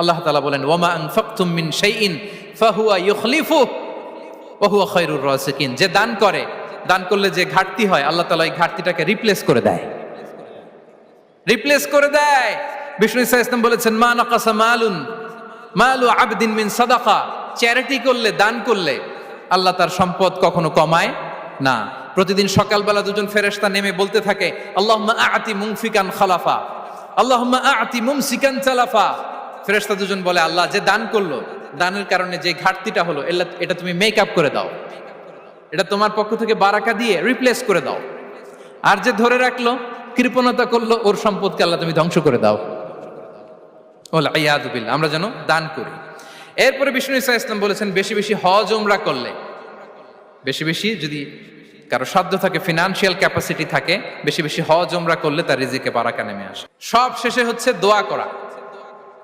আল্লাহ তাআলা বলেন ওয়ামা আনফাকতুম মিন শাইইন ফাহুয়া ইউখলিফুহু ওয়া হুয়া খায়রুর রাসিকিন। যে দান করে, দান করলে যে ঘাটতি হয় আল্লাহ তাআলা এই ঘাটতিটাকে রিপ্লেস করে দেয়, রিপ্লেস করে দেয়। বিষ্ণু ইসা ইসলাম বলেছেন মা নাকাসা মালু আবদিন মিন সাদাকা। চ্যারিটি করলে, দান করলে আল্লাহ তার সম্পদ কখনো কমায় না। প্রতিদিন সকালবেলা দুজন ফেরেশতা নেমে বলতে থাকে আল্লাহুম্মা আ'তি মুনফিকান খালাফা, আল্লাহুম্মা আ'তি মুমসিকান চালাফা। ফেরেশতা দুজন বলে আল্লাহ, যে দান করলো, দানের কারণে যে ঘাটতিটা হলো এটা তুমি মেক আপ করে দাও, এটা তোমার পক্ষ থেকে বারাকা দিয়ে রিপ্লেস করে দাও। আর যে ধরে রাখলো, কৃপণতা করলো, ওর সম্পদকে আল্লাহ তুমি ধ্বংস করে দাও। ওয়াল ইয়াদু বিল্লাহ। আমরা যেন দান করি। এরপরে বিষ্ণু ইসা ইসলাম বলেছেন বেশি বেশি হজ উমরা করলে, বেশি বেশি যদি কারো সাধ্য থাকে, ফিনান্সিয়াল ক্যাপাসিটি থাকে, বেশি বেশি হজ উমরা করলে তার রিজিকে বারাকা নেমে আসে। সব শেষে হচ্ছে দোয়া করা।